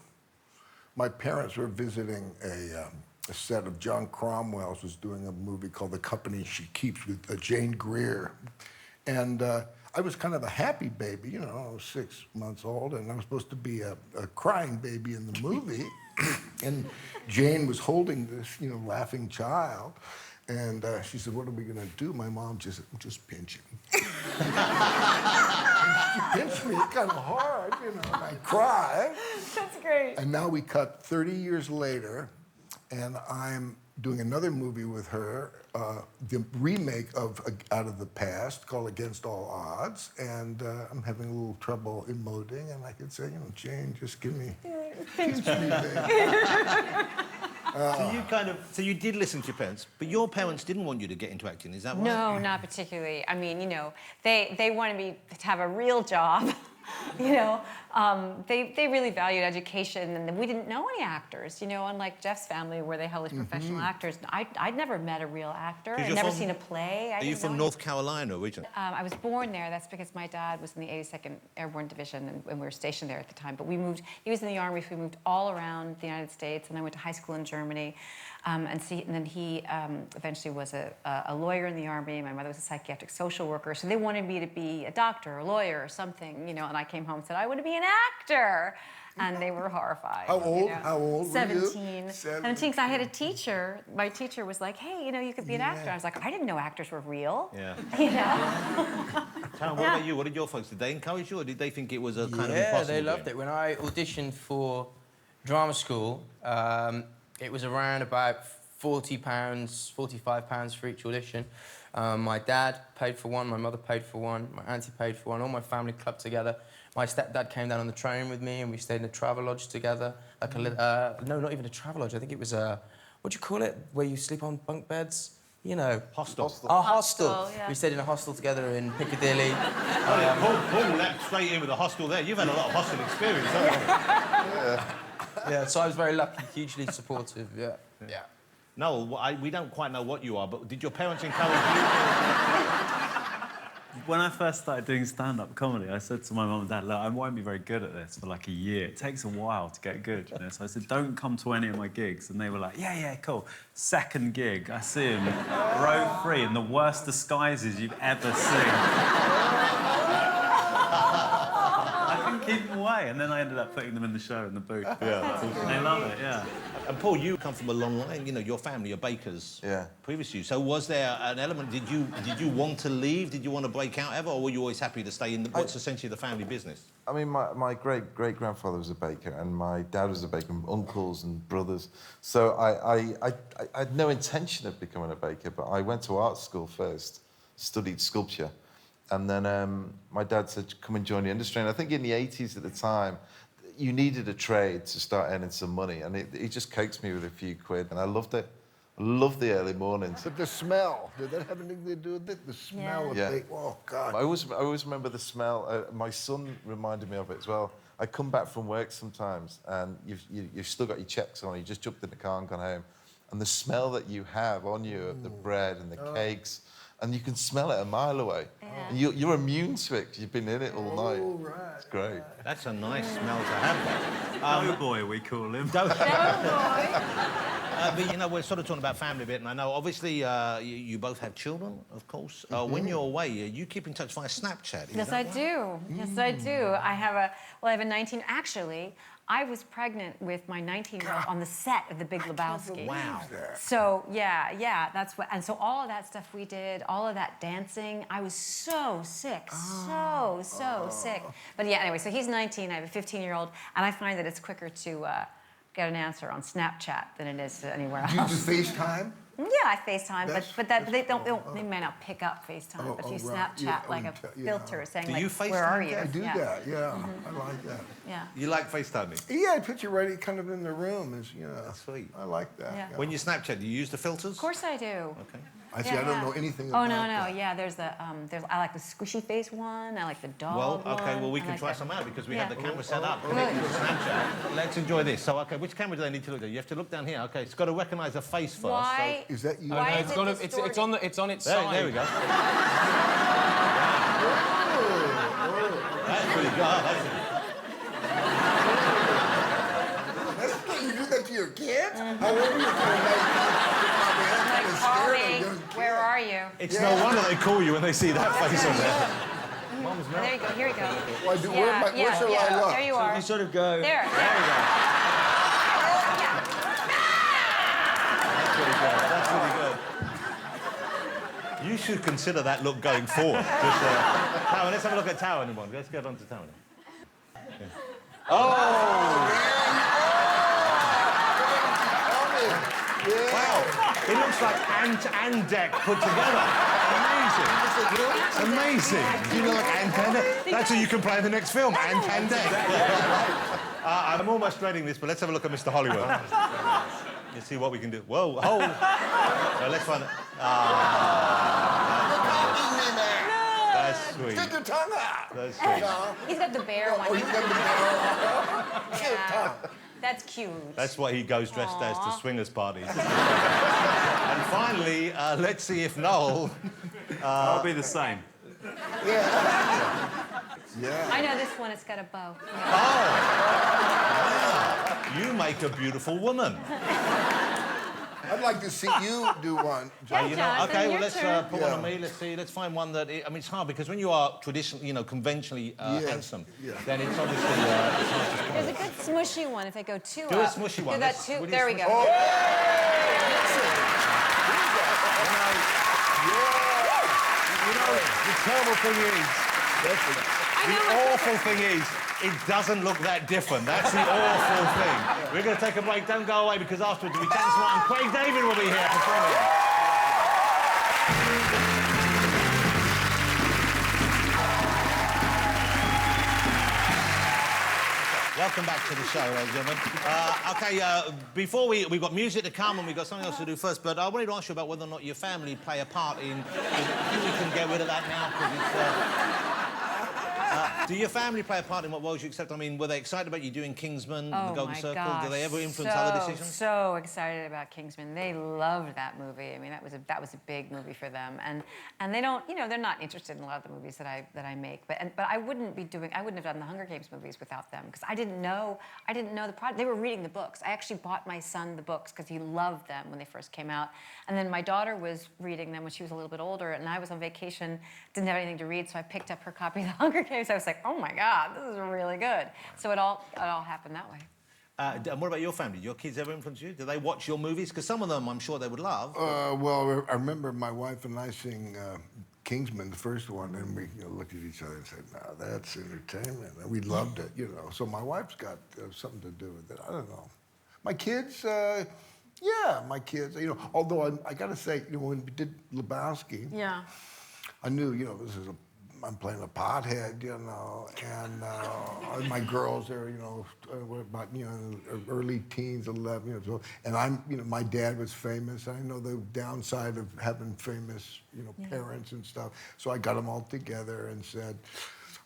S11: my parents were visiting a set of John Cromwell's, was doing a movie called The Company She Keeps with Jane Greer. And I was kind of a happy baby, you know, I was 6 months old, and I was supposed to be a crying baby in the movie. And Jane was holding this, laughing child. And she said, what are we going to do? My mom just pinch him. She pinched me kind of hard, and I cried.
S7: That's great.
S11: And now we cut 30 years later, and I'm doing another movie with her, the remake of Out of the Past, called Against All Odds, and I'm having a little trouble emoting, and I could say, Jane, just give me, pinch me, baby.
S1: So you did listen to your parents, but your parents didn't want you to get into acting, is that right?
S7: No, not particularly. I mean, they wanted me to have a real job. They really valued education, and we didn't know any actors. Unlike Jeff's family, where they had all these professional actors. I'd never met a real actor. I'd never seen a play.
S1: Are you from North Carolina originally?
S7: I was born there. That's because my dad was in the 82nd Airborne Division, and we were stationed there at the time. But we moved. He was in the Army, so we moved all around the United States. And I went to high school in Germany, and then he eventually was a lawyer in the Army. My mother was a psychiatric social worker, so they wanted me to be a doctor, a lawyer, or something. And I came home and said I want to be an actor. And they were horrified.
S11: How old? How old
S7: 17.
S11: were you?
S7: 17, because I had a teacher. My teacher was like, hey, you could be an actor. I was like, I didn't know actors were real.
S1: Yeah.
S7: Tom,
S1: what about you? What did your folks, did they encourage you, or did they think it was a kind of impossible
S6: Yeah, they loved
S1: dream?
S6: it. When I auditioned for drama school, it was around about £40, £45 for each audition. My dad paid for one, my mother paid for one, my auntie paid for one, all my family clubbed together. My stepdad came down on the train with me and we stayed in a travel lodge together. Like no, not even a travel lodge. I think it was a, what do you call it? Where you sleep on bunk beds?
S1: Hostel.
S6: A hostel.
S7: Yeah.
S6: We stayed in a hostel together in Piccadilly.
S1: Paul leapt straight in with a hostel there. You've had a lot of hostel experience, haven't you?
S6: Yeah, so I was very lucky, hugely supportive, yeah.
S1: No, we don't quite know what you are, but did your parents encourage you?
S3: When I first started doing stand-up comedy, I said to my mum and dad, look, I won't be very good at this for like a year. It takes a while to get good, So I said, don't come to any of my gigs. And they were like, yeah, cool. Second gig, I see him row 3 in the worst disguises you've ever seen. I couldn't keep them away. And then I ended up putting them in the show in the booth.
S1: Yeah.
S3: They love it, yeah.
S1: And Paul, you come from a long line. Your family are bakers.
S2: Yeah.
S1: Previous to you. So was there an element? Did you want to leave? Did you want to break out ever, or were you always happy to stay in what's essentially the family business?
S2: I mean, my great-grandfather was a baker, and my dad was a baker, and uncles and brothers. So I had no intention of becoming a baker, but I went to art school first, studied sculpture, and then my dad said, come and join the industry. And I think in the 80s at the time, you needed a trade to start earning some money, and he just coaxed me with a few quid, and I loved it. I loved the early mornings.
S11: But the smell, did that have anything to do with it? The smell of the, oh, God.
S2: I always remember the smell. My son reminded me of it as well. I come back from work sometimes, and you've still got your checks on, you just jumped in the car and gone home, and the smell that you have on you of the bread and the cakes, and you can smell it a mile away.
S7: Yeah.
S2: And you're immune to it because you've been in it all night.
S11: Right.
S2: It's great.
S1: That's a nice smell to have.
S3: Dough boy, we call him.
S1: But we're sort of talking about family a bit, and I know obviously you both have children, of course. When you're away, you keep in touch via Snapchat.
S7: Yes, I do. Yes, I do. I have a 19. Actually, I was pregnant with my 19-year-old on the set of The Big Lebowski.
S1: Wow.
S7: So yeah, that's what. And so all of that stuff we did, all of that dancing, I was so sick, so sick. But yeah, anyway, so he's 19. I have a 15-year-old, and I find that it's quicker to get an answer on Snapchat than it is anywhere else.
S11: Do you do FaceTime?
S7: Yeah, I FaceTime, but they may not pick up FaceTime. But you
S11: right.
S7: Snapchat like a filter saying,
S1: Do
S7: like,
S1: you FaceTime?
S7: where are you?
S11: I do that, yeah. I like that.
S7: Yeah.
S1: You like FaceTiming?
S11: Yeah, I put you right kind of in the room.
S1: Sweet.
S11: I like that.
S7: Yeah.
S1: When you Snapchat, do you use the filters?
S7: Of course I do.
S1: Okay.
S11: I see. I don't know anything about that.
S7: Oh, no. Yeah, there's I like the squishy face one. I like the dog
S1: Well, okay,
S7: one.
S1: well, we
S7: I
S1: can
S7: like
S1: try
S7: the-
S1: some out because we
S7: Yeah.
S1: have the camera set up.
S7: Good.
S1: Snapchat. Let's enjoy this. So, okay, which camera do they need to look at? You have to look down here. Okay, it's got to recognise a face first.
S7: Why?
S11: Is that you?
S7: Why is
S6: It's
S7: it
S6: on
S7: distorted?
S6: it's on its
S1: So,
S6: side.
S1: there we go. That's pretty good.
S11: You do that to your kids? How old are you?
S7: Like, Polly, where are you?
S1: It's no wonder they call you when they see that face on there.
S7: There you go. Here you go.
S11: Where shall I look?
S7: There you are.
S6: You sort of go.
S7: There you go.
S1: should consider that look going forward. Just, Tower, let's have a look at Tower in a moment. Let's get on to Tower. Yeah. Oh! Wow! It looks like Ant and Dec put together. Amazing. It's amazing. You know, like Ant and Dec. That's who you can play in the next film, Ant and Dec. I'm almost dreading this, but let's have a look at Mr. Hollywood. Let's see what we can do. Whoa, oh! Well, let's find it. That's sweet.
S11: Stick your tongue out.
S1: That's sweet.
S7: He's got the bear one.
S11: Oh, he's got the
S7: Yeah. That's cute.
S1: That's what he goes dressed as to swingers parties. And finally, let's see if Noel...
S3: I'll be the same.
S11: Yeah.
S7: I know this one. It's got a bow.
S1: Oh! You make a beautiful woman.
S11: I'd like to see you do one.
S7: Yeah,
S1: You know,
S7: Jonathan,
S1: okay, well,
S7: your
S1: let's
S7: turn.
S1: put one on me. Let's see. Let's find one that... I mean, it's hard because when you are traditionally, you know, conventionally handsome, then it's obviously... it's not just
S7: There's a good smushy one if they go two
S1: Do a
S7: up.
S1: smushy
S7: Do
S1: one.
S7: that
S1: Let's-
S7: two.
S1: will you
S7: There we
S1: smush-
S7: go.
S1: Oh, You know, the terrible thing is... The awful thing is, it doesn't look that different. That's the awful thing. We're going to take a break. Don't go away, because afterwards we chat some more, and Craig David will be here performing. Welcome back to the show, ladies and gentlemen. Before we've got music to come and we've got something else to do first, but I wanted to ask you about whether or not your family play a part in... I think we can get rid of that now, because it's... do your family play a part in what roles you accept? I mean, were they excited about you doing Kingsman, The Golden Circle?
S7: Gosh.
S1: Do they ever influence other decisions?
S7: So excited about Kingsman. They loved that movie. I mean, that was a big movie for them. And they don't, you know, they're not interested in a lot of the movies that I make. But I wouldn't have done the Hunger Games movies without them, because I didn't know the project. They were reading the books. I actually bought my son the books because he loved them when they first came out. And then my daughter was reading them when she was a little bit older, and I was on vacation, didn't have anything to read, so I picked up her copy of the Hunger Games. I was like, oh my God, this is really good. So it all happened that way.
S1: And what about your family? Do your kids ever influence you? Do they watch your movies? Because some of them I'm sure they would love.
S11: Well, I remember my wife and I seeing Kingsman, the first one, and we looked at each other and said, "No, that's entertainment." And we loved it, you know. So my wife's got something to do with it. I don't know. My kids, yeah, my kids. You know, although I got to say, you know, when we did Lebowski,
S7: Yeah.
S11: I knew, you know, I'm playing a pothead, you know, and my girls are, you know, what about, you know, early teens, 11, you know, so, and you know, my dad was famous. I know the downside of having famous, you know, parents and stuff. So I got them all together and said,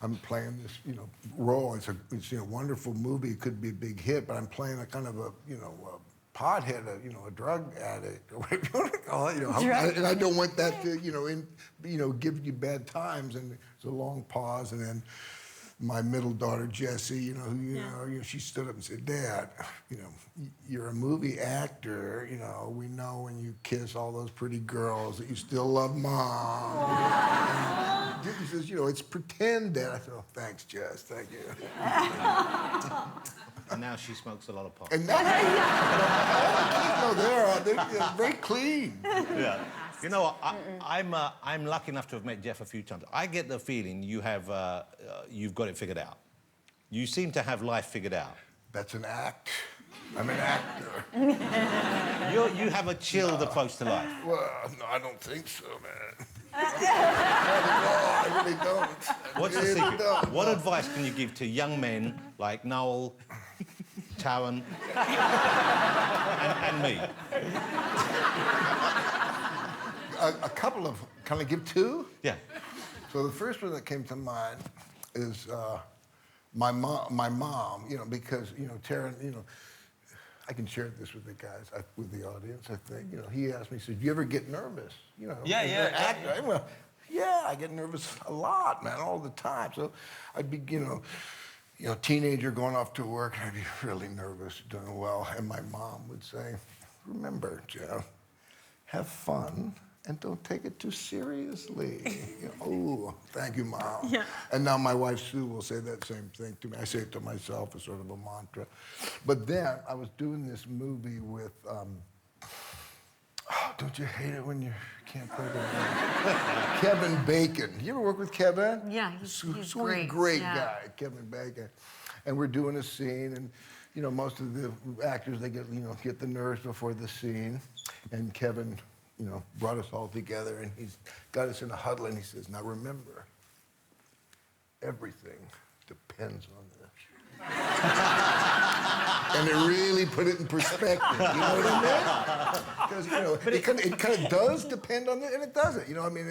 S11: I'm playing this, you know, role. It's you know, wonderful movie. It could be a big hit, but I'm playing a kind of a, you know, pothead, you know, a drug addict, or whatever you want to call it, you know. And I don't want that to, you know, give you bad times. And it's a long pause, and then my middle daughter Jessie, you know, she stood up and said, "Dad, you know, you're a movie actor. You know, we know when you kiss all those pretty girls that you still love Mom." And she says, "You know, it's pretend, Dad." I said, "Oh, thanks, Jess. Thank you."
S1: And now she smokes a lot of pot.
S11: And now, they're very clean.
S1: Yeah. You know what? I'm lucky enough to have met Jeff a few times. I get the feeling you've got it figured out. You seem to have life figured out.
S11: That's an act. I'm an actor.
S1: You have a chilled approach to life.
S11: Well, no, I don't think so, man. No, I really don't.
S1: What's the secret? What advice can you give to young men like Noel, Taran, and me?
S11: A couple of, can I give two?
S1: Yeah.
S11: So the first one that came to mind is my mom, you know, because, you know, Taran, you know, I can share this with the guys, with the audience, I think. You know, he asked me, he said, "Do you ever get nervous?" You know,
S6: Yeah,
S11: as
S6: yeah,
S11: an actor. Well, yeah, I get nervous a lot, man, all the time. So I'd be, you know, teenager going off to work, and I'd be really nervous, doing well. And my mom would say, "Remember, Jeff, have fun and don't take it too seriously." You know, "Oh, thank you, Mom."
S7: Yeah.
S11: And now my wife, Sue, will say that same thing to me. I say it to myself as sort of a mantra. But then I was doing this movie with, Don't you hate it when you can't play the Kevin Bacon. You ever work with Kevin?
S7: Yeah, he's
S11: Sweet,
S7: great. Yeah.
S11: guy, Kevin Bacon. And we're doing a scene, and you know, most of the actors, they get the nerves before the scene. And Kevin, you know, brought us all together, and he's got us in a huddle, and he says, now remember, everything depends on this. And it really put it in perspective, you know what I mean? Because, you know, it kind of does depend on it, and it doesn't. You know, I mean,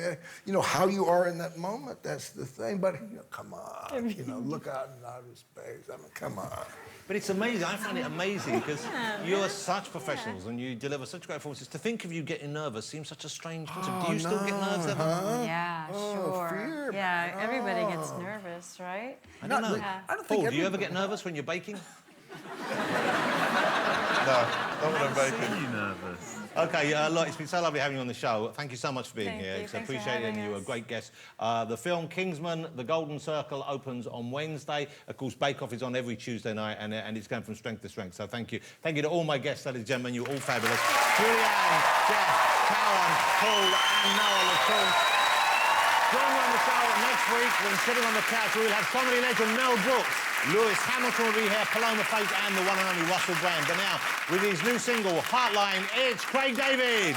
S11: you know, how you are in that moment, that's the thing. But, you know, come on, you know, look out in outer space. I mean, come on.
S1: But it's amazing. I find it amazing because you're such professionals and you deliver such great performances. To think of you getting nervous seems such a strange concept. Do you still get nerves ever?
S11: Huh?
S7: Yeah, sure.
S11: Fear.
S7: Yeah, everybody gets nervous, right?
S1: I don't know.
S7: Yeah.
S11: I don't think
S1: Paul, do you ever
S11: everybody-
S1: get nervous when you're baking?
S2: No, not when I'm baking.
S3: You nervous?
S1: Okay, look, it's been so lovely having you on the show. Thank you so much for being here.
S7: Thanks for
S1: Appreciate it, and
S7: having
S1: you were a
S7: us.
S1: great guest. The film Kingsman, The Golden Circle, opens on Wednesday. Of course, Bake Off is on every Tuesday night, and it's going from strength to strength. So thank you. Thank you to all my guests, ladies and gentlemen. You're all fabulous. Julianne, Jeff, Cowan, Paul, and Noel, of course. Join me on the show next week when sitting on the couch we'll have comedy legend Mel Brooks. Lewis Hamilton will be here, Paloma Faith, and the one and only Russell Brand. But now, with his new single, Heartline, it's Craig David.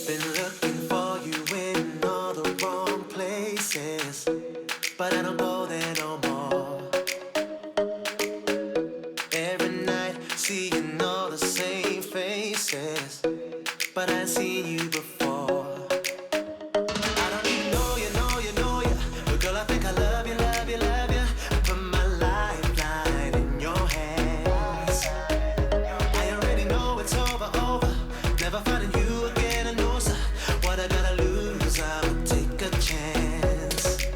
S12: Been looking for you in all the wrong places, but I don't go there no more. Every night, seeing all the same faces, but I see you before. I don't even know you, but girl, I think I love you, love you, love you. I put my lifeline in your hands. I already know it's over, never finding you again, I know, sir. What I gotta lose, I'll take a chance.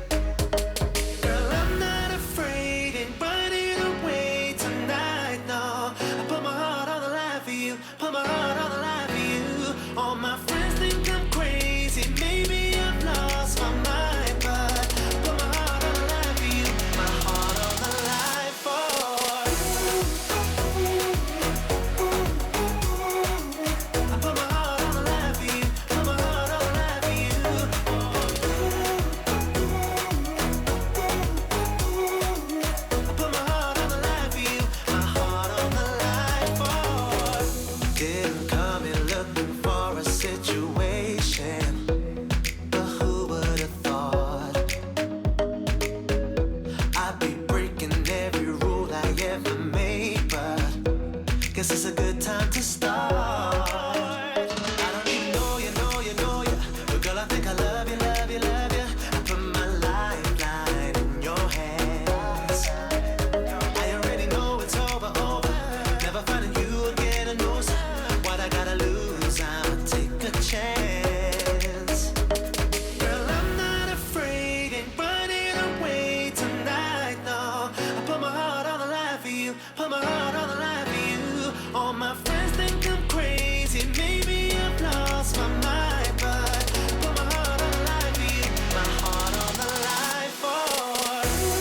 S12: Girl, I'm not afraid, ain't running away tonight, no. I put my heart on the line for you, put my heart on the line for you. All my friends think I'm crazy, maybe I've lost my mind, but I put my heart on the line for you, my heart on the line for you. I put my heart on the line for you, put my heart on the line for you. I put my heart on the line for you, my heart on the line for you. Didn't come in looking for a situation, but who would have thought I'd be breaking every rule I ever made, but guess it's a good time to start. I don't even know you, but girl, I think I love you, love you, love you. I put my lifeline in your hands. I already know it's over, never finding you again, I know, sir. What I gotta lose, I'll take a chance. Girl, I'm not afraid, ain't running away tonight, no. I put my heart on the line for you, put my heart on the line for you. All my friends think I'm crazy, maybe I've lost my mind, but I put my heart on the line for you, my heart on the line for you.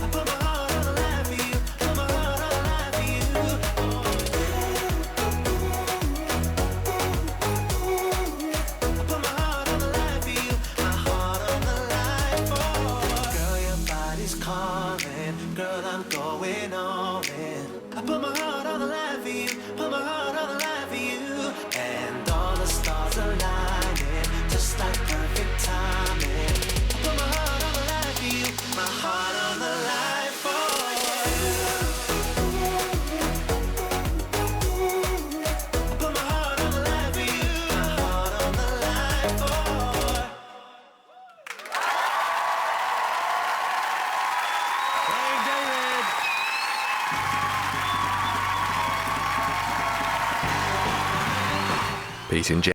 S12: I put my heart on the line for you, put my heart on the line for you. I put my heart on the line for you, my heart on the line for you. Girl, your body's calling, girl, I'm going all in. I put my heart on the line for you, put my heart on the line for you. And all the stars aligning, just like perfect timing. I put my heart on the line for you, my heart on the line for you. I put my heart on the line for you, my heart on the line for you.
S1: Craig David.
S13: Pete and Jen.